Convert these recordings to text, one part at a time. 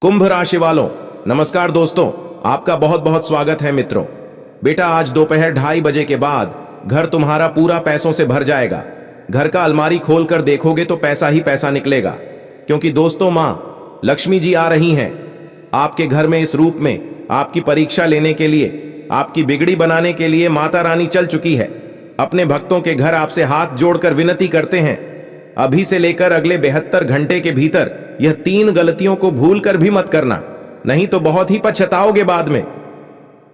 कुंभ राशि वालों, नमस्कार दोस्तों। आपका बहुत बहुत स्वागत है मित्रों। बेटा, आज दोपहर 2:30 के बाद घर तुम्हारा पूरा पैसों से भर जाएगा। घर का अलमारी खोलकर देखोगे तो पैसा ही पैसा निकलेगा, क्योंकि दोस्तों माँ लक्ष्मी जी आ रही हैं आपके घर में। इस रूप में आपकी परीक्षा लेने के लिए, आपकी बिगड़ी बनाने के लिए माता रानी चल चुकी है। अपने भक्तों के घर आपसे हाथ जोड़कर विनती करते हैं, अभी से लेकर अगले 72 घंटे के भीतर यह 3 गलतियों को भूल कर भी मत करना, नहीं तो बहुत ही पछताओगे बाद में।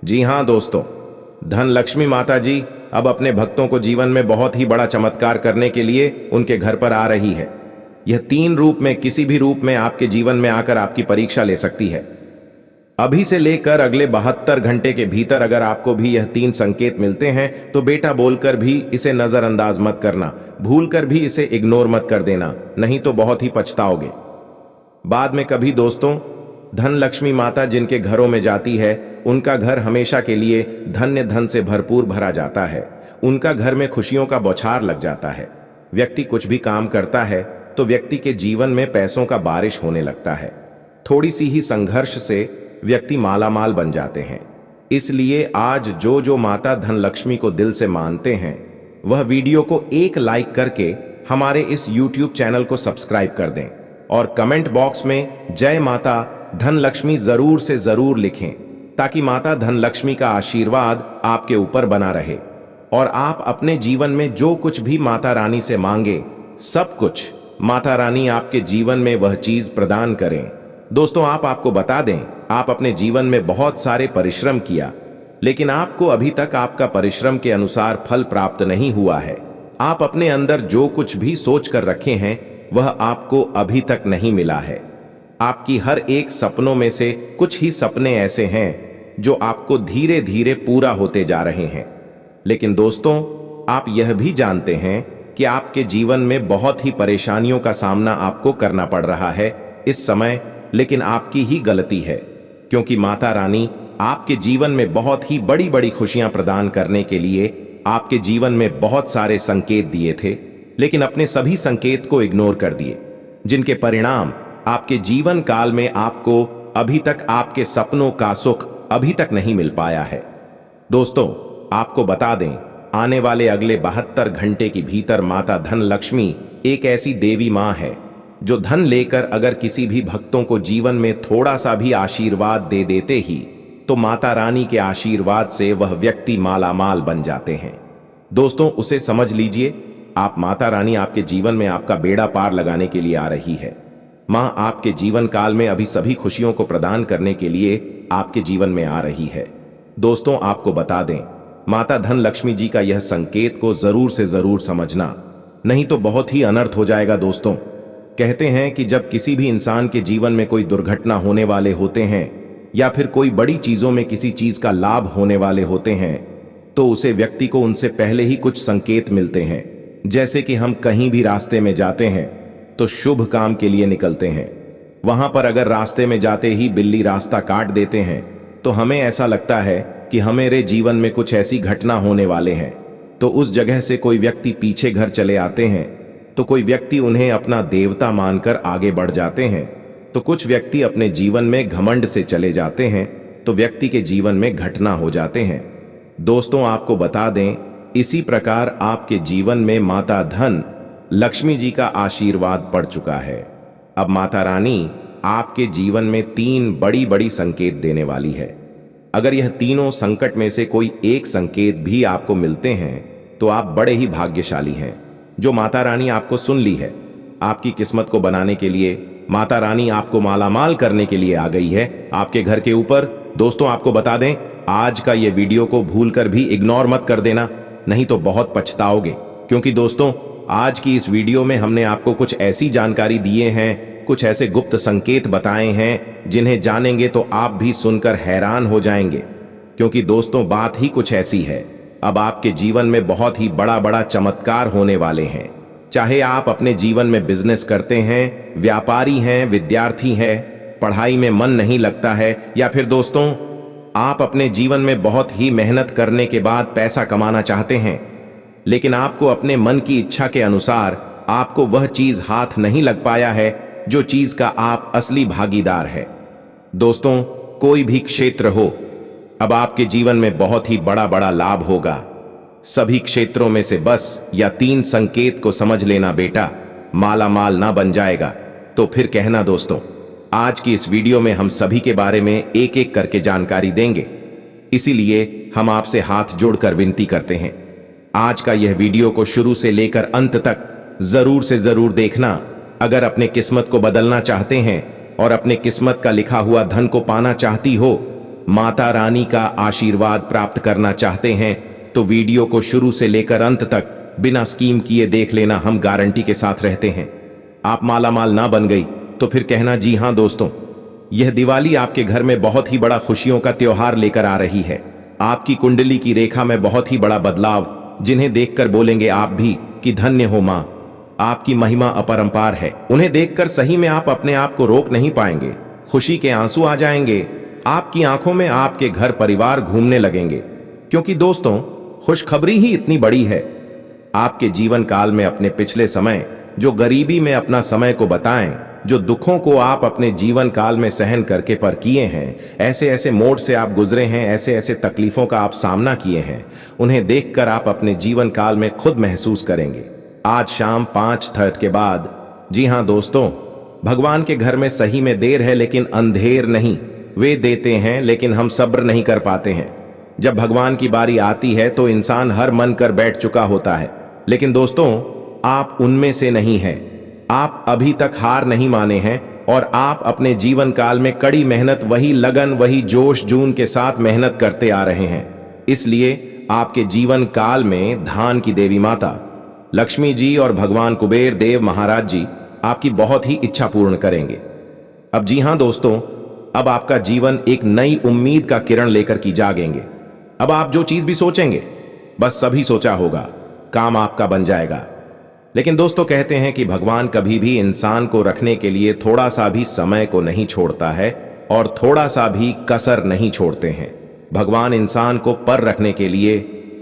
जी हां दोस्तों, धन लक्ष्मी माता जी अब अपने भक्तों को जीवन में बहुत ही बड़ा चमत्कार करने के लिए उनके घर पर आ रही है। यह 3 रूप में किसी भी रूप में आपके जीवन में आकर आपकी परीक्षा ले सकती है। अभी से लेकर अगले 72 घंटे के भीतर अगर आपको भी यह 3 संकेत मिलते हैं तो बेटा बोलकर भी इसे नजरअंदाज मत करना, भूलकर भी इसे इग्नोर मत कर देना, नहीं तो बहुत ही पछताओगे बाद में कभी। दोस्तों, धन लक्ष्मी माता जिनके घरों में जाती है उनका घर हमेशा के लिए धन्य धन से भरपूर भरा जाता है। उनका घर में खुशियों का बौछार लग जाता है। व्यक्ति कुछ भी काम करता है तो व्यक्ति के जीवन में पैसों का बारिश होने लगता है। थोड़ी सी ही संघर्ष से व्यक्ति मालामाल बन जाते हैं। इसलिए आज जो माता धन लक्ष्मी को दिल से मानते हैं वह वीडियो को एक लाइक करके हमारे इस YouTube चैनल को सब्सक्राइब कर दें और कमेंट बॉक्स में जय माता धन लक्ष्मी जरूर से जरूर लिखें, ताकि माता धन लक्ष्मी का आशीर्वाद आपके ऊपर बना रहे और आप अपने जीवन में जो कुछ भी माता रानी से मांगे सब कुछ माता रानी आपके जीवन में वह चीज प्रदान करें। दोस्तों, आपको बता दें, आप अपने जीवन में बहुत सारे परिश्रम किया, लेकिन आपको अभी तक आपका परिश्रम के अनुसार फल प्राप्त नहीं हुआ है। आप अपने अंदर जो कुछ भी सोच कर रखे हैं वह आपको अभी तक नहीं मिला है। आपकी हर एक सपनों में से कुछ ही सपने ऐसे हैं जो आपको धीरे धीरे पूरा होते जा रहे हैं। लेकिन दोस्तों, आप यह भी जानते हैं कि आपके जीवन में बहुत ही परेशानियों का सामना आपको करना पड़ रहा है इस समय, लेकिन आपकी ही गलती है, क्योंकि माता रानी आपके जीवन में बहुत ही बड़ी बड़ी खुशियां प्रदान करने के लिए आपके जीवन में बहुत सारे संकेत दिए थे, लेकिन अपने सभी संकेत को इग्नोर कर दिए, जिनके परिणाम आपके जीवन काल में आपको अभी तक आपके सपनों का सुख अभी तक नहीं मिल पाया है। दोस्तों, आपको बता दें, आने वाले अगले 72 घंटे के भीतर माता धन लक्ष्मी एक ऐसी देवी मां है जो धन लेकर अगर किसी भी भक्तों को जीवन में थोड़ा सा भी आशीर्वाद दे देते ही तो माता रानी के आशीर्वाद से वह व्यक्ति मालामाल बन जाते हैं। दोस्तों, उसे समझ लीजिए, आप माता रानी आपके जीवन में आपका बेड़ा पार लगाने के लिए आ रही है। मां आपके जीवन काल में अभी सभी खुशियों को प्रदान करने के लिए आपके जीवन में आ रही है। दोस्तों, आपको बता दें, माता धन लक्ष्मी जी का यह संकेत को जरूर से जरूर समझना, नहीं तो बहुत ही अनर्थ हो जाएगा। दोस्तों, कहते हैं कि जब किसी भी इंसान के जीवन में कोई दुर्घटना होने वाले होते हैं या फिर कोई बड़ी चीजों में किसी चीज का लाभ होने वाले होते हैं तो उसे व्यक्ति को उनसे पहले ही कुछ संकेत मिलते हैं। जैसे कि हम कहीं भी रास्ते में जाते हैं तो शुभ काम के लिए निकलते हैं, वहां पर अगर रास्ते में जाते ही बिल्ली रास्ता काट देते हैं तो हमें ऐसा लगता है कि हमारे जीवन में कुछ ऐसी घटना होने वाले हैं, तो उस जगह से कोई व्यक्ति पीछे घर चले आते हैं, तो कोई व्यक्ति उन्हें अपना देवता मानकर आगे बढ़ जाते हैं, तो कुछ व्यक्ति अपने जीवन में घमंड से चले जाते हैं, तो व्यक्ति के जीवन में घटना हो जाते हैं। दोस्तों, आपको बता दें, इसी प्रकार आपके जीवन में माता धन लक्ष्मी जी का आशीर्वाद पड़ चुका है। अब माता रानी आपके जीवन में 3 बड़ी बड़ी संकेत देने वाली है। अगर यह तीनों संकट में से कोई एक संकेत भी आपको मिलते हैं तो आप बड़े ही भाग्यशाली हैं, जो माता रानी आपको सुन ली है। आपकी किस्मत को बनाने के लिए माता रानी आपको मालामाल करने के लिए आ गई है आपके घर के ऊपर। दोस्तों, आपको बता दें, आज का ये वीडियो को भूलकर भी इग्नोर मत कर देना, नहीं तो बहुत पछताओगे, क्योंकि दोस्तों, आज की इस वीडियो में हमने आपको कुछ ऐसी जानकारी दिए हैं, कुछ ऐसे गुप्त संकेत बताए हैं जिन्हें जानेंगे तो आप भी सुनकर हैरान हो जाएंगे। क्योंकि दोस्तों, बात ही कुछ ऐसी है, अब आपके जीवन में बहुत ही बड़ा बड़ा चमत्कार होने वाले हैं। चाहे आप अपने जीवन में बिजनेस करते हैं, व्यापारी हैं, विद्यार्थी हैं, पढ़ाई में मन नहीं लगता है, या फिर दोस्तों आप अपने जीवन में बहुत ही मेहनत करने के बाद पैसा कमाना चाहते हैं, लेकिन आपको अपने मन की इच्छा के अनुसार आपको वह चीज हाथ नहीं लग पाया है जो चीज का आप असली भागीदार है। दोस्तों, कोई भी क्षेत्र हो, अब आपके जीवन में बहुत ही बड़ा बड़ा लाभ होगा। सभी क्षेत्रों में से बस या 3 संकेत को समझ लेना बेटा, माला माल ना बन जाएगा तो फिर कहना। दोस्तों, आज की इस वीडियो में हम सभी के बारे में एक एक करके जानकारी देंगे, इसीलिए हम आपसे हाथ जोड़कर विनती करते हैं, आज का यह वीडियो को शुरू से लेकर अंत तक जरूर से जरूर देखना। अगर अपने किस्मत को बदलना चाहते हैं और अपने किस्मत का लिखा हुआ धन को पाना चाहती हो, माता रानी का आशीर्वाद प्राप्त करना चाहते हैं, तो वीडियो को शुरू से लेकर अंत तक बिना स्कीम किए देख लेना। हम गारंटी के साथ रहते हैं। आप माला माल ना बन गई तो फिर कहना। जी हां दोस्तों, यह दिवाली आपके घर में बहुत ही बड़ा खुशियों का त्योहार लेकर आ रही है। आपकी कुंडली की रेखा में बहुत ही बड़ा बदलाव, जिन्हें देखकर बोलेंगे आप भी कि धन्य हो मां, आपकी महिमा अपरंपार है। उन्हें देखकर सही में आप अपने आप को रोक नहीं पाएंगे, खुशी के आंसू आ जाएंगे। आपकी आंखों में आपके घर परिवार घूमने लगेंगे, क्योंकि दोस्तों खुशखबरी ही इतनी बड़ी है। आपके जीवन काल में अपने पिछले समय, जो गरीबी में अपना समय को बताएं, जो दुखों को आप अपने जीवन काल में सहन करके पर किए हैं, ऐसे ऐसे मोड़ से आप गुजरे हैं, ऐसे ऐसे तकलीफों का आप सामना किए हैं, उन्हें देखकर आप अपने जीवन काल में खुद महसूस करेंगे। आज शाम 5:30 के बाद, जी हां दोस्तों, भगवान के घर में सही में देर है लेकिन अंधेर नहीं। वे देते हैं लेकिन हम सब्र नहीं कर पाते हैं। जब भगवान की बारी आती है तो इंसान हर मन कर बैठ चुका होता है, लेकिन दोस्तों आप उनमें से नहीं हैं। आप अभी तक हार नहीं माने हैं और आप अपने जीवन काल में कड़ी मेहनत, वही लगन, वही जोश जून के साथ मेहनत करते आ रहे हैं। इसलिए आपके जीवन काल में धान की देवी माता लक्ष्मी जी और भगवान कुबेर देव महाराज जी आपकी बहुत ही इच्छा पूर्ण करेंगे। अब जी हां दोस्तों, अब आपका जीवन एक नई उम्मीद का किरण लेकर की जागेंगे। अब आप जो चीज भी सोचेंगे, बस सभी सोचा होगा, काम आपका बन जाएगा। लेकिन दोस्तों कहते हैं कि भगवान कभी भी इंसान को रखने के लिए थोड़ा सा भी समय को नहीं छोड़ता है और थोड़ा सा भी कसर नहीं छोड़ते हैं। भगवान इंसान को पर रखने के लिए।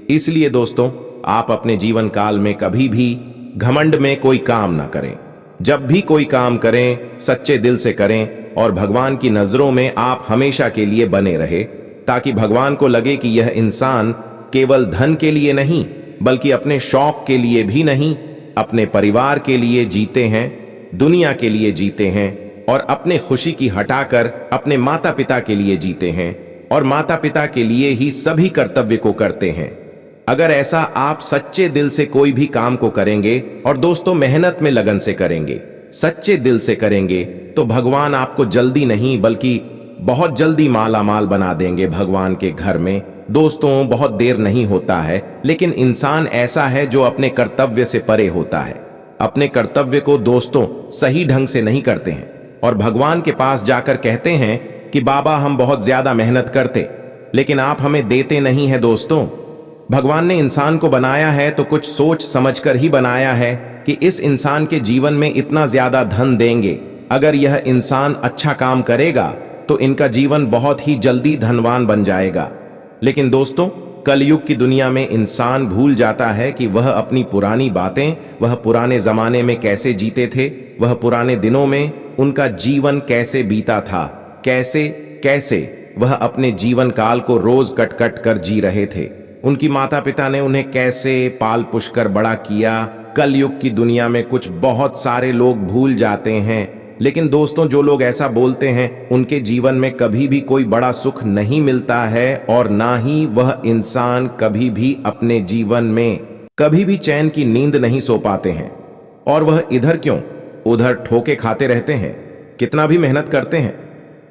इसलिए दोस्तों आप अपने जीवन काल में कभी भी घमंड में कोई काम ना करें। जब भी कोई काम करें, सच्चे दिल से करें और भगवान की नजरों में आप हमेशा के लिए बने रहे, ताकि भगवान को लगे कि यह इंसान केवल धन के लिए नहीं, बल्कि अपने शौक के लिए भी नहीं, अपने परिवार के लिए जीते हैं, दुनिया के लिए जीते हैं और अपने खुशी की हटाकर अपने माता पिता के लिए जीते हैं और माता पिता के लिए ही सभी कर्तव्य को करते हैं। अगर ऐसा आप सच्चे दिल से कोई भी काम को करेंगे और दोस्तों मेहनत में लगन से करेंगे, सच्चे दिल से करेंगे, तो भगवान आपको जल्दी नहीं बल्कि बहुत जल्दी माला माल बना देंगे भगवान के घर में। दोस्तों बहुत देर नहीं होता है, लेकिन इंसान ऐसा है जो अपने कर्तव्य से परे होता है। अपने कर्तव्य को दोस्तों सही ढंग से नहीं करते हैं और भगवान के पास जाकर कहते हैं कि बाबा हम बहुत ज्यादा मेहनत करते, लेकिन आप हमें देते नहीं हैं। दोस्तों भगवान ने इंसान को बनाया है तो कुछ सोच समझकर ही बनाया है कि इस इंसान के जीवन में इतना ज्यादा धन देंगे। अगर यह इंसान अच्छा काम करेगा तो इनका जीवन बहुत ही जल्दी धनवान बन जाएगा। लेकिन दोस्तों कलयुग की दुनिया में इंसान भूल जाता है कि वह अपनी पुरानी बातें, वह पुराने जमाने में कैसे जीते थे, वह पुराने दिनों में उनका जीवन कैसे बीता था, कैसे कैसे वह अपने जीवन काल को रोज कट कट कर जी रहे थे। उनकी माता पिता ने उन्हें कैसे पाल पुष कर बड़ा किया। कलयुग की दुनिया में कुछ बहुत सारे लोग भूल जाते हैं, लेकिन दोस्तों जो लोग ऐसा बोलते हैं उनके जीवन में कभी भी कोई बड़ा सुख नहीं मिलता है और ना ही वह इंसान कभी भी अपने जीवन में कभी भी चैन की नींद नहीं सो पाते हैं। और वह इधर क्यों उधर ठोके खाते रहते हैं, कितना भी मेहनत करते हैं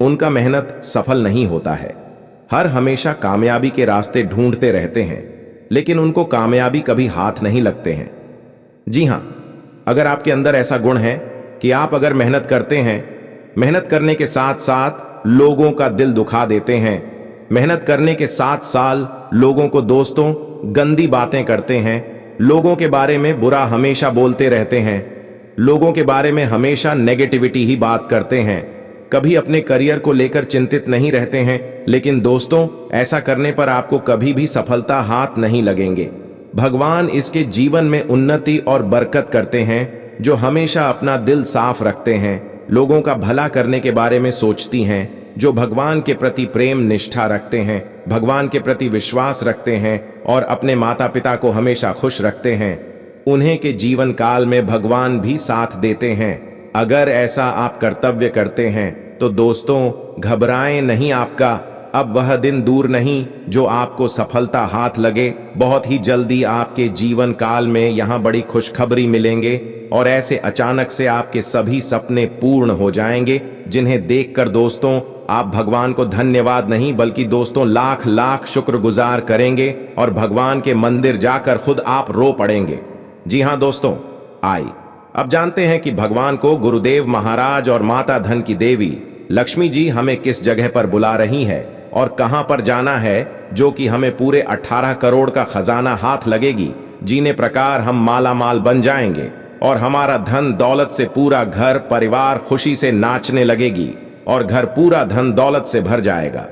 उनका मेहनत सफल नहीं होता है। हर हमेशा कामयाबी के रास्ते ढूंढते रहते हैं, लेकिन उनको कामयाबी कभी हाथ नहीं लगते हैं। जी हां, अगर आपके अंदर ऐसा गुण है कि आप अगर मेहनत करते हैं, मेहनत करने के साथ साथ लोगों का दिल दुखा देते हैं, मेहनत करने के साथ साथ लोगों को दोस्तों गंदी बातें करते हैं, लोगों के बारे में बुरा हमेशा बोलते रहते हैं, लोगों के बारे में हमेशा नेगेटिविटी ही बात करते हैं, कभी अपने करियर को लेकर चिंतित नहीं रहते हैं, लेकिन दोस्तों ऐसा करने पर आपको कभी भी सफलता हाथ नहीं लगेंगे। भगवान इसके जीवन में उन्नति और बरकत करते हैं जो हमेशा अपना दिल साफ रखते हैं, लोगों का भला करने के बारे में सोचती हैं, जो भगवान के प्रति प्रेम निष्ठा रखते हैं, भगवान के प्रति विश्वास रखते हैं और अपने माता पिता को हमेशा खुश रखते हैं, उन्हें के जीवन काल में भगवान भी साथ देते हैं। अगर ऐसा आप कर्तव्य करते हैं तो दोस्तों घबराएं नहीं, आपका अब वह दिन दूर नहीं जो आपको सफलता हाथ लगे। बहुत ही जल्दी आपके जीवन काल में यहाँ बड़ी खुशखबरी मिलेंगे और ऐसे अचानक से आपके सभी सपने पूर्ण हो जाएंगे, जिन्हें देखकर दोस्तों आप भगवान को धन्यवाद नहीं बल्कि दोस्तों लाख लाख शुक्रगुजार करेंगे और भगवान के मंदिर जाकर खुद आप रो पड़ेंगे। जी हाँ दोस्तों, अब जानते हैं कि भगवान को गुरुदेव महाराज और माता धन की देवी लक्ष्मी जी हमें किस जगह पर बुला रही है और कहां पर जाना है, जो कि हमें पूरे 18 करोड़ का खजाना हाथ लगेगी, जीने प्रकार हम माला माल बन जाएंगे और हमारा धन दौलत से पूरा घर परिवार खुशी से नाचने लगेगी और घर पूरा धन दौलत से भर जाएगा।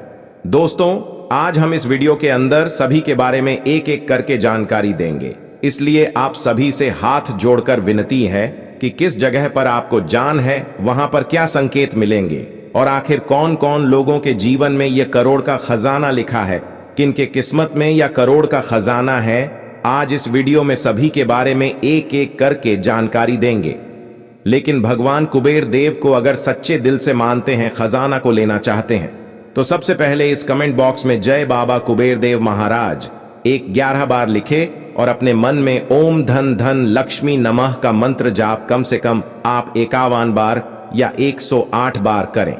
दोस्तों आज हम इस वीडियो के अंदर सभी के बारे में एक एक करके जानकारी देंगे, इसलिए आप सभी से हाथ जोड़कर विनती है कि किस जगह पर आपको जान है, वहां पर क्या संकेत मिलेंगे और आखिर कौन कौन लोगों के जीवन में यह करोड़ का खजाना लिखा है, किनके किस्मत में यह करोड़ का खजाना है। आज इस वीडियो में सभी के बारे में एक एक करके जानकारी देंगे। लेकिन भगवान कुबेर देव को अगर सच्चे दिल से मानते हैं, खजाना को लेना चाहते हैं, तो सबसे पहले इस कमेंट बॉक्स में जय बाबा कुबेर देव महाराज 11 बार लिखे और अपने मन में ओम धन धन लक्ष्मी नमः का मंत्र जाप कम से कम आप 51 बार या 108 बार करें।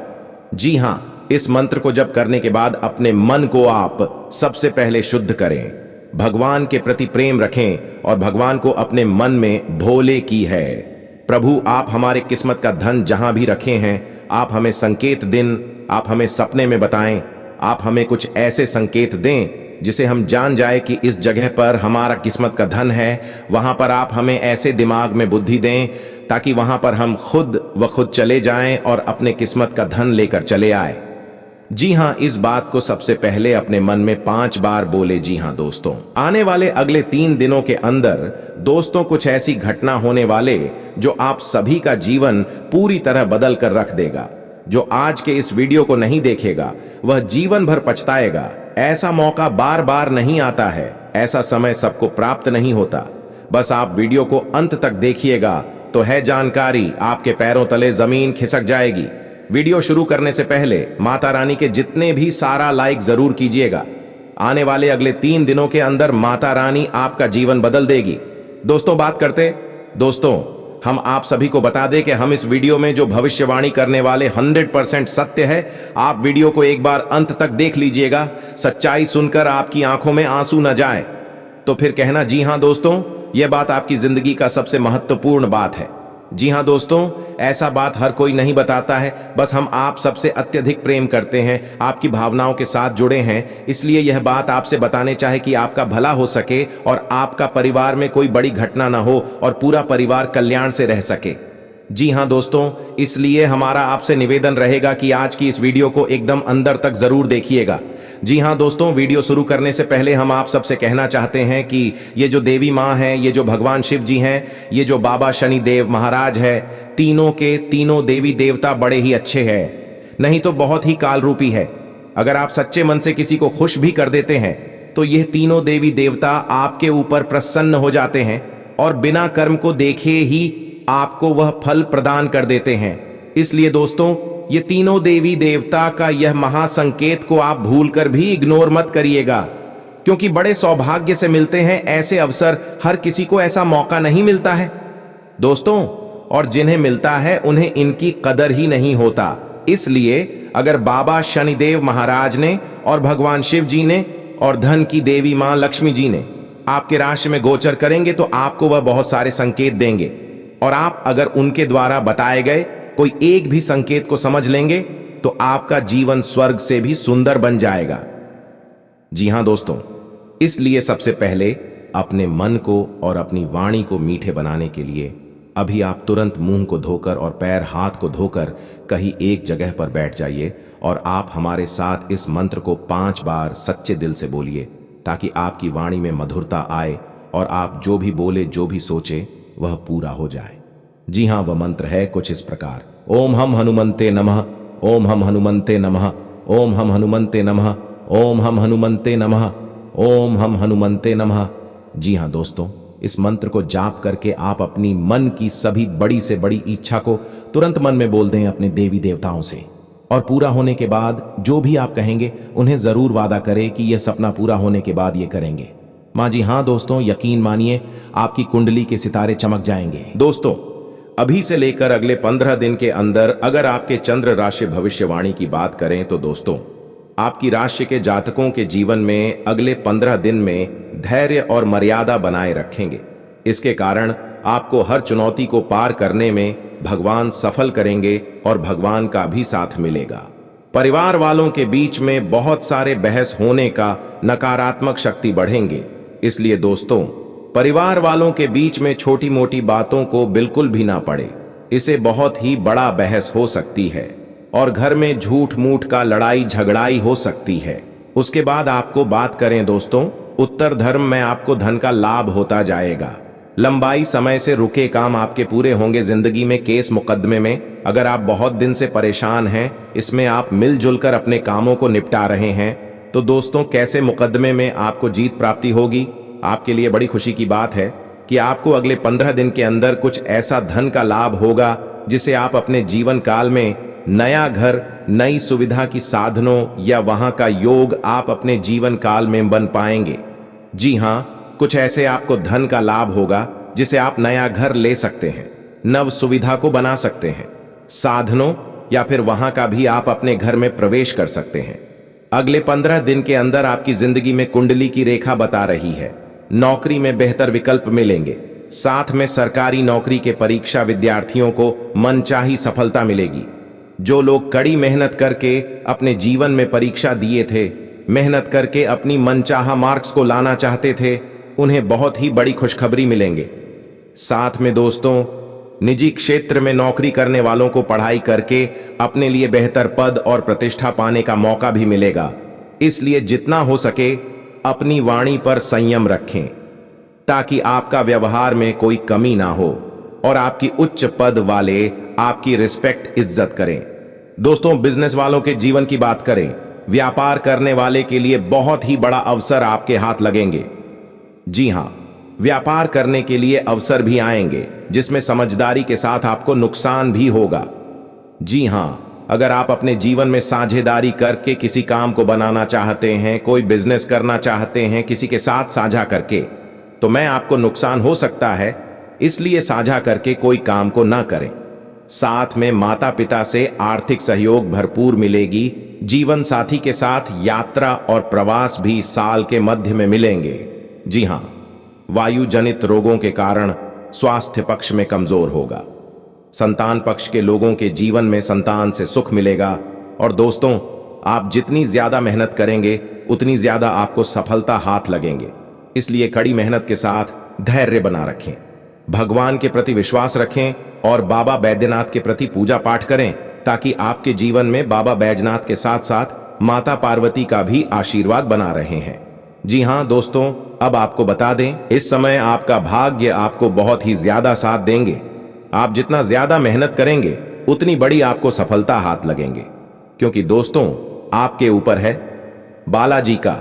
जी हाँ, इस मंत्र को जप करने के बाद अपने मन को आप सबसे पहले शुद्ध करें, भगवान के प्रति प्रेम रखें और भगवान को अपने मन में भोले की है। प्रभु आप हमारे किस्मत का धन जहां भी रखे हैं, आप हमें संकेत दिन, आप हमें सपने में बताएं, आप हमें कुछ ऐसे संकेत दें जिसे हम जान जाए कि इस जगह पर हमारा किस्मत का धन है। वहां पर आप हमें ऐसे दिमाग में बुद्धि दें ताकि वहां पर हम खुद चले जाएं और अपने किस्मत का धन लेकर चले आए। जी हां, इस बात को सबसे पहले अपने मन में 5 बार बोले। जी हां दोस्तों, आने वाले अगले 3 दिनों के अंदर दोस्तों कुछ ऐसी घटना होने वाले जो आप सभी का जीवन पूरी तरह बदल कर रख देगा। जो आज के इस वीडियो को नहीं देखेगा वह जीवन भर पछताएगा। ऐसा मौका बार बार नहीं आता है, ऐसा समय सबको प्राप्त नहीं होता। बस आप वीडियो को अंत तक देखिएगा तो है जानकारी आपके पैरों तले जमीन खिसक जाएगी। वीडियो शुरू करने से पहले माता रानी के जितने भी सारा लाइक जरूर कीजिएगा। आने वाले अगले 3 दिनों के अंदर माता रानी आपका जीवन बदल देगी। दोस्तों बात करते, दोस्तों हम आप सभी को बता दें कि हम इस वीडियो में जो भविष्यवाणी करने वाले 100% सत्य है। आप वीडियो को एक बार अंत तक देख लीजिएगा, सच्चाई सुनकर आपकी आंखों में आंसू न जाए तो फिर कहना जी हां दोस्तों, यह बात आपकी जिंदगी का सबसे महत्वपूर्ण बात है। जी हां दोस्तों, ऐसा बात हर कोई नहीं बताता है, बस हम आप सबसे अत्यधिक प्रेम करते हैं, आपकी भावनाओं के साथ जुड़े हैं, इसलिए यह बात आपसे बताने चाहे कि आपका भला हो सके और आपका परिवार में कोई बड़ी घटना ना हो और पूरा परिवार कल्याण से रह सके। जी हां दोस्तों, इसलिए हमारा आपसे निवेदन रहेगा कि आज की इस वीडियो को एकदम अंदर तक जरूर देखिएगा। जी हां दोस्तों, वीडियो शुरू करने से पहले हम आप सबसे कहना चाहते हैं कि ये जो देवी माँ हैं, ये जो भगवान शिव जी हैं, ये जो बाबा शनि देव महाराज है, तीनों के तीनों देवी देवता बड़े ही अच्छे हैं, नहीं तो बहुत ही काल रूपी है। अगर आप सच्चे मन से किसी को खुश भी कर देते हैं तो यह तीनों देवी देवता आपके ऊपर प्रसन्न हो जाते हैं और बिना कर्म को देखे ही आपको वह फल प्रदान कर देते हैं। इसलिए दोस्तों, ये तीनों देवी देवता का यह महासंकेत को आप भूलकर भी इग्नोर मत करिएगा, क्योंकि बड़े सौभाग्य से मिलते हैं ऐसे अवसर। हर किसी को ऐसा मौका नहीं मिलता है दोस्तों, और जिन्हें मिलता है उन्हें इनकी कदर ही नहीं होता। इसलिए अगर बाबा शनिदेव महाराज ने और भगवान शिव जी ने और धन की देवी मां लक्ष्मी जी ने आपके राशि में गोचर करेंगे तो आपको वह बहुत सारे संकेत देंगे, और आप अगर उनके द्वारा बताए गए कोई एक भी संकेत को समझ लेंगे तो आपका जीवन स्वर्ग से भी सुंदर बन जाएगा। जी हां दोस्तों, इसलिए सबसे पहले अपने मन को और अपनी वाणी को मीठे बनाने के लिए अभी आप तुरंत मुंह को धोकर और पैर हाथ को धोकर कहीं एक जगह पर बैठ जाइए और आप हमारे साथ इस मंत्र को 5 बार सच्चे दिल से बोलिए, ताकि आपकी वाणी में मधुरता आए और आप जो भी बोले, जो भी सोचे, वह पूरा हो जाए। जी हां, वह मंत्र है कुछ इस प्रकार। ओम हम हनुमंते नमः, ओम हम हनुमंते नमः, ओम हम हनुमंते नमः, ओम हम हनुमंते नमः, ओम हम हनुमंते नमः। जी हाँ दोस्तों, इस मंत्र को जाप करके आप अपनी मन की सभी बड़ी से बड़ी इच्छा को तुरंत मन में बोल दें अपने देवी देवताओं से, और पूरा होने के बाद जो भी आप कहेंगे उन्हें जरूर वादा करें कि यह सपना पूरा होने के बाद ये करेंगे। माँ जी हाँ दोस्तों, यकीन मानिए आपकी कुंडली के सितारे चमक जाएंगे। दोस्तों, अभी से लेकर अगले 15 दिन के अंदर अगर आपके चंद्र राशि भविष्यवाणी की बात करें तो दोस्तों, आपकी राशि के जातकों के जीवन में अगले 15 दिन में धैर्य और मर्यादा बनाए रखेंगे। इसके कारण आपको हर चुनौती को पार करने में भगवान सफल करेंगे और भगवान का भी साथ मिलेगा। परिवार वालों के बीच में बहुत सारे बहस होने का नकारात्मक शक्ति बढ़ेंगे। इसलिए दोस्तों, परिवार वालों के बीच में छोटी मोटी बातों को बिल्कुल भी ना पड़े, इसे बहुत ही बड़ा बहस हो सकती है और घर में झूठ मूठ का लड़ाई झगड़ाई हो सकती है। उसके बाद आपको बात करें दोस्तों, उत्तर धर्म में आपको धन का लाभ होता जाएगा। लंबाई समय से रुके काम आपके पूरे होंगे। जिंदगी में केस मुकदमे में अगर आप बहुत दिन से परेशान हैं, इसमें आप मिलजुल कर अपने कामों को निपटा रहे हैं, तो दोस्तों कैसे मुकदमे में आपको जीत प्राप्ति होगी। आपके लिए बड़ी खुशी की बात है कि आपको अगले 15 दिन के अंदर कुछ ऐसा धन का लाभ होगा जिसे आप अपने जीवन काल में नया घर, नई सुविधा की साधनों या वहां का योग आप अपने जीवन काल में बन पाएंगे। जी हाँ, कुछ ऐसे आपको धन का लाभ होगा जिसे आप नया घर ले सकते हैं, नव सुविधा को बना सकते हैं, साधनों या फिर वहां का भी आप अपने घर में प्रवेश कर सकते हैं। अगले 15 दिन के अंदर आपकी जिंदगी में कुंडली की रेखा बता रही है नौकरी में बेहतर विकल्प मिलेंगे। साथ में सरकारी नौकरी के परीक्षा विद्यार्थियों को मनचाही सफलता मिलेगी। जो लोग कड़ी मेहनत करके अपने जीवन में परीक्षा दिए थे, मेहनत करके अपनी मनचाहा मार्क्स को लाना चाहते थे, उन्हें बहुत ही बड़ी खुशखबरी मिलेंगे। साथ में दोस्तों, निजी क्षेत्र में नौकरी करने वालों को पढ़ाई करके अपने लिए बेहतर पद और प्रतिष्ठा पाने का मौका भी मिलेगा। इसलिए जितना हो सके अपनी वाणी पर संयम रखें ताकि आपका व्यवहार में कोई कमी ना हो और आपकी उच्च पद वाले आपकी रिस्पेक्ट इज्जत करें। दोस्तों, बिजनेस वालों के जीवन की बात करें, व्यापार करने वाले के लिए बहुत ही बड़ा अवसर आपके हाथ लगेंगे। जी हां, व्यापार करने के लिए अवसर भी आएंगे जिसमें समझदारी के साथ आपको नुकसान भी होगा। जी हां, अगर आप अपने जीवन में साझेदारी करके किसी काम को बनाना चाहते हैं, कोई बिजनेस करना चाहते हैं किसी के साथ साझा करके, तो मैं आपको नुकसान हो सकता है, इसलिए साझा करके कोई काम को ना करें। साथ में माता पिता से आर्थिक सहयोग भरपूर मिलेगी। जीवन साथी के साथ यात्रा और प्रवास भी साल के मध्य में मिलेंगे। जी हां, वायु जनित रोगों के कारण स्वास्थ्य पक्ष में कमजोर होगा। संतान पक्ष के लोगों के जीवन में संतान से सुख मिलेगा। और दोस्तों, आप जितनी ज्यादा मेहनत करेंगे उतनी ज्यादा आपको सफलता हाथ लगेंगे। इसलिए कड़ी मेहनत के साथ धैर्य बना रखें, भगवान के प्रति विश्वास रखें और बाबा बैद्यनाथ के प्रति पूजा पाठ करें ताकि आपके जीवन में बाबा बैजनाथ के साथ साथ माता पार्वती का भी आशीर्वाद बना रहे हैं। जी हां दोस्तों, अब आपको बता दें, इस समय आपका भाग्य आपको बहुत ही ज्यादा साथ देंगे। आप जितना ज्यादा मेहनत करेंगे उतनी बड़ी आपको सफलता हाथ लगेंगे, क्योंकि दोस्तों आपके ऊपर है बालाजी का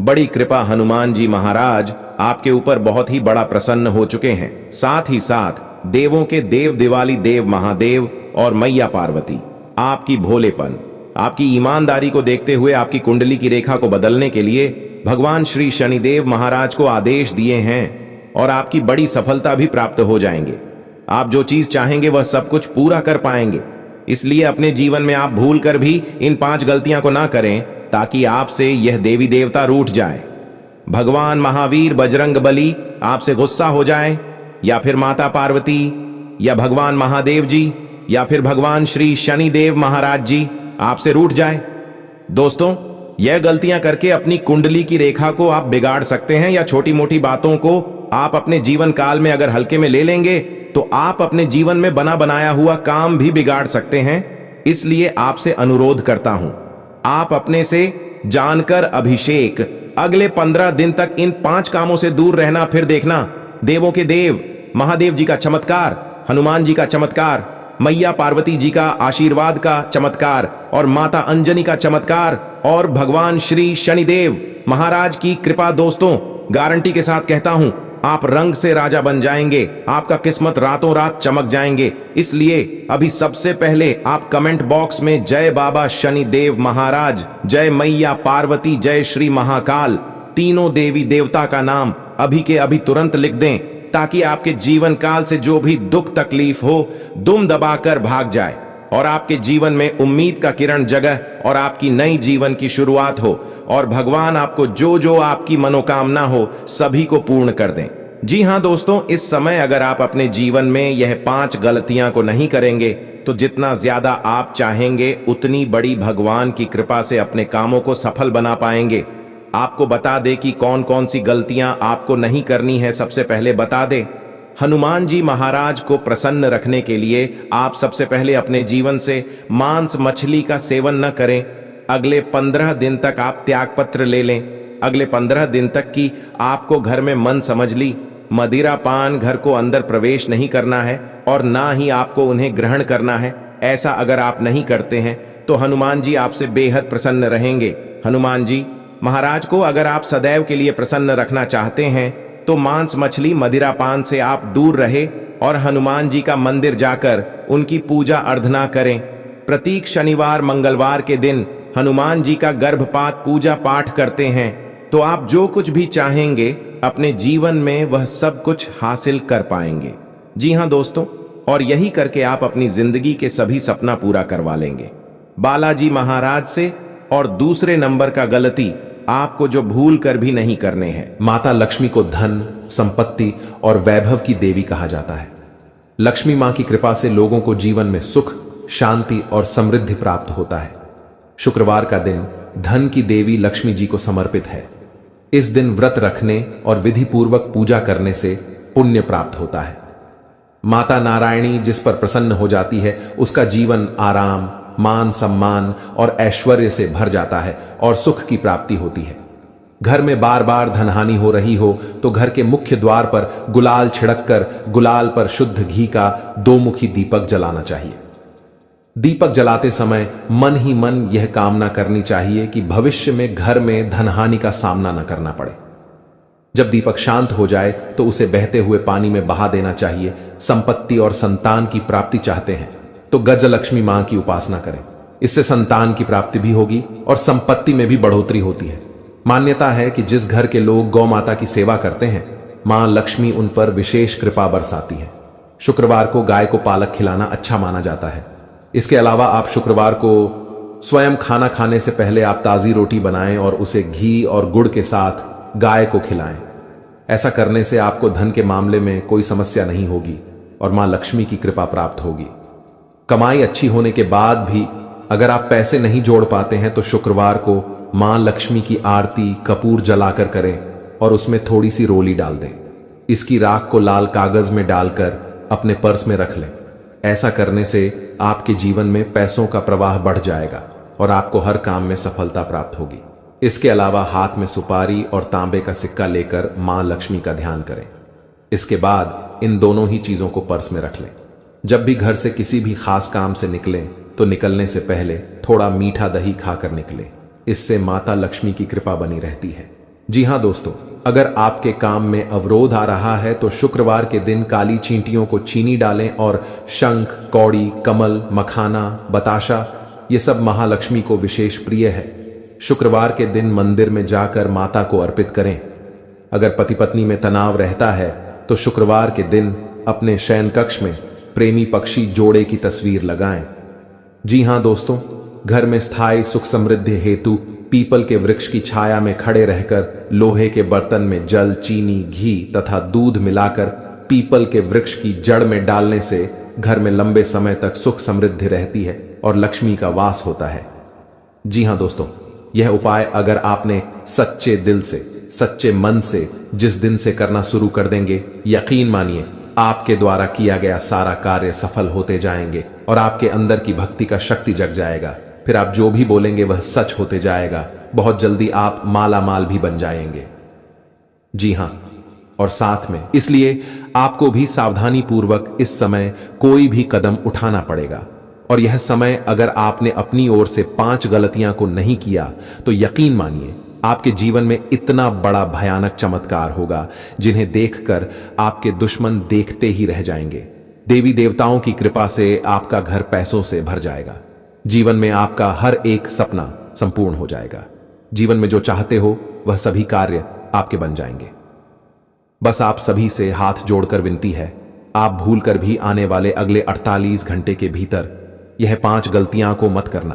बड़ी कृपा। हनुमान जी महाराज आपके ऊपर बहुत ही बड़ा प्रसन्न हो चुके हैं। साथ ही साथ देवों के देव दिवाली देव महादेव और मैया पार्वती आपकी भोलेपन, आपकी ईमानदारी को देखते हुए आपकी कुंडली की रेखा को बदलने के लिए भगवान श्री शनिदेव महाराज को आदेश दिए हैं और आपकी बड़ी सफलता भी प्राप्त हो जाएंगे। आप जो चीज चाहेंगे वह सब कुछ पूरा कर पाएंगे। इसलिए अपने जीवन में आप भूल कर भी इन 5 गलतियां को ना करें ताकि आपसे यह देवी देवता रूठ जाए, भगवान महावीर बजरंग बली आपसे गुस्सा हो जाए, या फिर माता पार्वती या भगवान महादेव जी या फिर भगवान श्री शनिदेव महाराज जी आपसे रूठ जाए। दोस्तों, यह गलतियां करके अपनी कुंडली की रेखा को आप बिगाड़ सकते हैं, या छोटी मोटी बातों को आप अपने जीवन काल में अगर हल्के में ले लेंगे तो आप अपने जीवन में बना बनाया हुआ काम भी बिगाड़ सकते हैं। इसलिए आपसे अनुरोध करता हूं, आप अपने से जानकर अभिषेक अगले 15 दिन तक इन 5 कामों से दूर रहना। फिर देखना देवों के देव महादेव जी का चमत्कार, हनुमान जी का चमत्कार, मैया पार्वती जी का आशीर्वाद का चमत्कार और माता अंजनी का चमत्कार और भगवान श्री शनिदेव महाराज की कृपा दोस्तों, गारंटी के साथ कहता हूं, आप रंग से राजा बन जाएंगे, आपका किस्मत रातों रात चमक जाएंगे। इसलिए अभी सबसे पहले आप कमेंट बॉक्स में जय बाबा शनिदेव महाराज, जय मैया पार्वती, जय श्री महाकाल, तीनों देवी देवता का नाम अभी के अभी तुरंत लिख दें, ताकि आपके जीवन काल से जो भी दुख तकलीफ हो दुम दबाकर भाग जाए और आपके जीवन में उम्मीद का किरण जगह और आपकी नई जीवन की शुरुआत हो और भगवान आपको जो जो आपकी मनोकामना हो सभी को पूर्ण कर दें। जी हां दोस्तों, इस समय अगर आप अपने जीवन में यह 5 गलतियां को नहीं करेंगे तो जितना ज्यादा आप चाहेंगे उतनी बड़ी भगवान की कृपा से अपने कामों को सफल बना पाएंगे। आपको बता दे कि कौन कौन सी गलतियां आपको नहीं करनी है। सबसे पहले बता दे, हनुमान जी महाराज को प्रसन्न रखने के लिए आप सबसे पहले अपने जीवन से मांस मछली का सेवन न करें। अगले 15 दिन तक आप त्याग पत्र ले लें। अगले 15 दिन तक की आपको घर में मन समझ ली मदिरा पान घर को अंदर प्रवेश नहीं करना है और ना ही आपको उन्हें ग्रहण करना है। ऐसा अगर आप नहीं करते हैं तो हनुमान जी आपसे बेहद प्रसन्न रहेंगे। हनुमान जी महाराज को अगर आप सदैव के लिए प्रसन्न रखना चाहते हैं तो मांस मछली मदिरा पान से आप दूर रहे और हनुमान जी का मंदिर जाकर उनकी पूजा अर्चना करें। प्रत्येक शनिवार मंगलवार के दिन हनुमान जी का गर्भपात पूजा पाठ करते हैं तो आप जो कुछ भी चाहेंगे अपने जीवन में वह सब कुछ हासिल कर पाएंगे। जी हां दोस्तों, और यही करके आप अपनी जिंदगी के सभी सपना पूरा करवा लेंगे बालाजी महाराज से। और दूसरे नंबर का गलती आपको जो भूल कर भी नहीं करने हैं। माता लक्ष्मी को धन, संपत्ति और वैभव की देवी कहा जाता है। लक्ष्मी मां की कृपा से लोगों को जीवन में सुख, शांति और समृद्धि प्राप्त होता है। शुक्रवार का दिन धन की देवी लक्ष्मी जी को समर्पित है। इस दिन व्रत रखने और विधि पूर्वक पूजा करने से पुण्य प्राप्त होता है। माता नारायणी जिस पर प्रसन्न हो जाती है उसका जीवन आराम, मान सम्मान और ऐश्वर्य से भर जाता है और सुख की प्राप्ति होती है। घर में बार बार धनहानि हो रही हो तो घर के मुख्य द्वार पर गुलाल छिड़ककर गुलाल पर शुद्ध घी का 2-मुखी दीपक जलाना चाहिए। दीपक जलाते समय मन ही मन यह कामना करनी चाहिए कि भविष्य में घर में धनहानि का सामना न करना पड़े। जब दीपक शांत हो जाए तो उसे बहते हुए पानी में बहा देना चाहिए। संपत्ति और संतान की प्राप्ति चाहते हैं तो गजलक्ष्मी मां की उपासना करें। इससे संतान की प्राप्ति भी होगी और संपत्ति में भी बढ़ोतरी होती है। मान्यता है कि जिस घर के लोग गौ माता की सेवा करते हैं मां लक्ष्मी उन पर विशेष कृपा बरसाती है। शुक्रवार को गाय को पालक खिलाना अच्छा माना जाता है। इसके अलावा आप शुक्रवार को स्वयं खाना खाने से पहले आप ताजी रोटी बनाएं और उसे घी और गुड़ के साथ गाय को खिलाएं। ऐसा करने से आपको धन के मामले में कोई समस्या नहीं होगी और मां लक्ष्मी की कृपा प्राप्त होगी। कमाई अच्छी होने के बाद भी अगर आप पैसे नहीं जोड़ पाते हैं तो शुक्रवार को मां लक्ष्मी की आरती कपूर जलाकर करें और उसमें थोड़ी सी रोली डाल दें। इसकी राख को लाल कागज में डालकर अपने पर्स में रख लें। ऐसा करने से आपके जीवन में पैसों का प्रवाह बढ़ जाएगा और आपको हर काम में सफलता प्राप्त होगी। इसके अलावा हाथ में सुपारी और तांबे का सिक्का लेकर मां लक्ष्मी का ध्यान करें। इसके बाद इन दोनों ही चीजों को पर्स में रख लें। जब भी घर से किसी भी खास काम से निकलें तो निकलने से पहले थोड़ा मीठा दही खाकर निकलें। इससे माता लक्ष्मी की कृपा बनी रहती है। जी हां दोस्तों, अगर आपके काम में अवरोध आ रहा है तो शुक्रवार के दिन काली चींटियों को चीनी डालें और शंख, कौड़ी, कमल, मखाना, बताशा ये सब महालक्ष्मी को विशेष प्रिय है। शुक्रवार के दिन मंदिर में जाकर माता को अर्पित करें। अगर पति पत्नी में तनाव रहता है तो शुक्रवार के दिन अपने शयन कक्ष में प्रेमी पक्षी जोड़े की तस्वीर लगाएं। जी हां दोस्तों, घर में स्थायी सुख समृद्धि हेतु पीपल के वृक्ष की छाया में खड़े रहकर लोहे के बर्तन में जल, चीनी, घी तथा दूध मिलाकर पीपल के वृक्ष की जड़ में डालने से घर में लंबे समय तक सुख समृद्धि रहती है और लक्ष्मी का वास होता है। जी हां दोस्तों, यह उपाय अगर आपने सच्चे दिल से, सच्चे मन से जिस दिन से करना शुरू कर देंगे, यकीन मानिए आपके द्वारा किया गया सारा कार्य सफल होते जाएंगे और आपके अंदर की भक्ति का शक्ति जग जाएगा। फिर आप जो भी बोलेंगे वह सच होते जाएगा। बहुत जल्दी आप माला माल भी बन जाएंगे। जी हां, और साथ में इसलिए आपको भी सावधानी पूर्वक इस समय कोई भी कदम उठाना पड़ेगा। और यह समय अगर आपने अपनी ओर से 5 गलतियां को नहीं किया तो यकीन मानिए आपके जीवन में इतना बड़ा भयानक चमत्कार होगा जिन्हें देखकर आपके दुश्मन देखते ही रह जाएंगे। देवी देवताओं की कृपा से आपका घर पैसों से भर जाएगा। जीवन में आपका हर एक सपना संपूर्ण हो जाएगा। जीवन में जो चाहते हो वह सभी कार्य आपके बन जाएंगे। बस आप सभी से हाथ जोड़कर विनती है, आप भूलकर भी आने वाले अगले 48 घंटे के भीतर यह 5 गलतियां को मत करना।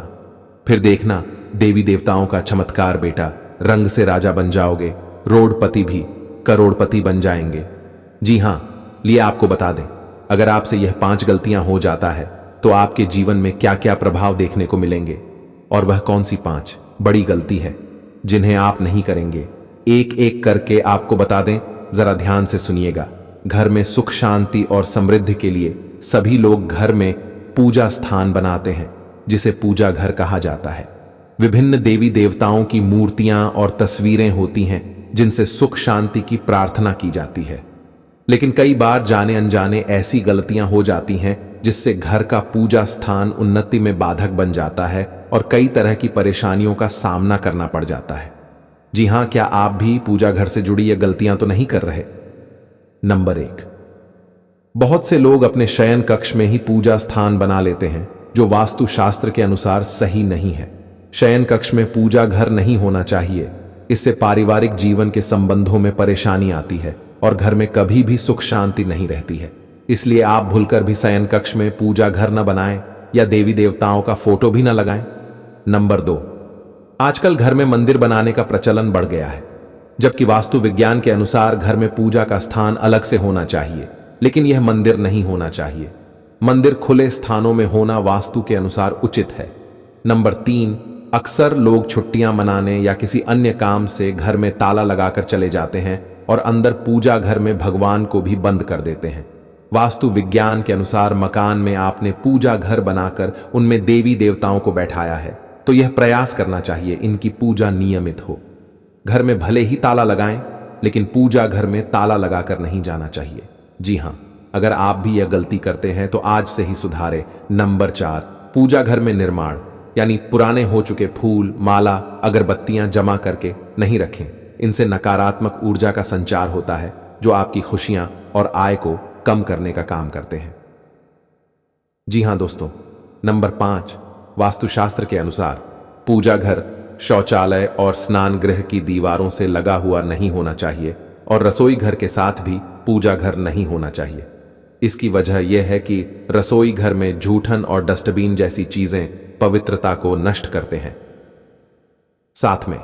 फिर देखना देवी देवताओं का चमत्कार बेटा, रंग से राजा बन जाओगे, रोडपति भी करोड़पति बन जाएंगे। जी हां, लिए आपको बता दें, अगर आपसे यह 5 गलतियां हो जाता है तो आपके जीवन में क्या क्या प्रभाव देखने को मिलेंगे और वह कौन सी 5 बड़ी गलती है जिन्हें आप नहीं करेंगे, एक एक करके आपको बता दें। जरा ध्यान से सुनिएगा। घर में सुख शांति और समृद्धि के लिए सभी लोग घर में पूजा स्थान बनाते हैं जिसे पूजा घर कहा जाता है। विभिन्न देवी देवताओं की मूर्तियां और तस्वीरें होती हैं जिनसे सुख शांति की प्रार्थना की जाती है। लेकिन कई बार जाने अनजाने ऐसी गलतियां हो जाती हैं जिससे घर का पूजा स्थान उन्नति में बाधक बन जाता है और कई तरह की परेशानियों का सामना करना पड़ जाता है। जी हां, क्या आप भी पूजा घर से जुड़ी ये गलतियां तो नहीं कर रहे? नंबर 1, बहुत से लोग अपने शयन कक्ष में ही पूजा स्थान बना लेते हैं जो वास्तु शास्त्र के अनुसार सही नहीं है। शयन कक्ष में पूजा घर नहीं होना चाहिए। इससे पारिवारिक जीवन के संबंधों में परेशानी आती है और घर में कभी भी सुख शांति नहीं रहती है। इसलिए आप भूलकर भी शयन कक्ष में पूजा घर न बनाएं या देवी देवताओं का फोटो भी न लगाएं। नंबर 2, आजकल घर में मंदिर बनाने का प्रचलन बढ़ गया है, जबकि वास्तु विज्ञान के अनुसार घर में पूजा का स्थान अलग से होना चाहिए, लेकिन यह मंदिर नहीं होना चाहिए। मंदिर खुले स्थानों में होना वास्तु के अनुसार उचित है। नंबर 3, अक्सर लोग छुट्टियां मनाने या किसी अन्य काम से घर में ताला लगाकर चले जाते हैं और अंदर पूजा घर में भगवान को भी बंद कर देते हैं। वास्तु विज्ञान के अनुसार मकान में आपने पूजा घर बनाकर उनमें देवी देवताओं को बैठाया है, तो यह प्रयास करना चाहिए इनकी पूजा नियमित हो। घर में भले ही ताला लगाएं, लेकिन पूजा घर में ताला लगाकर नहीं जाना चाहिए। जी हां, अगर आप भी यह गलती करते हैं तो आज से ही सुधारें। नंबर 4, पूजा घर में निर्माण यानी पुराने हो चुके फूल, माला, अगरबत्तियां जमा करके नहीं रखें। इनसे नकारात्मक ऊर्जा का संचार होता है जो आपकी खुशियां और आय को कम करने का काम करते हैं। जी हां दोस्तों, नंबर 5, वास्तुशास्त्र के अनुसार पूजा घर शौचालय और स्नान गृह की दीवारों से लगा हुआ नहीं होना चाहिए और रसोई घर के साथ भी पूजा घर नहीं होना चाहिए। इसकी वजह यह है कि रसोई घर में जूठन और डस्टबिन जैसी चीजें पवित्रता को नष्ट करते हैं। साथ में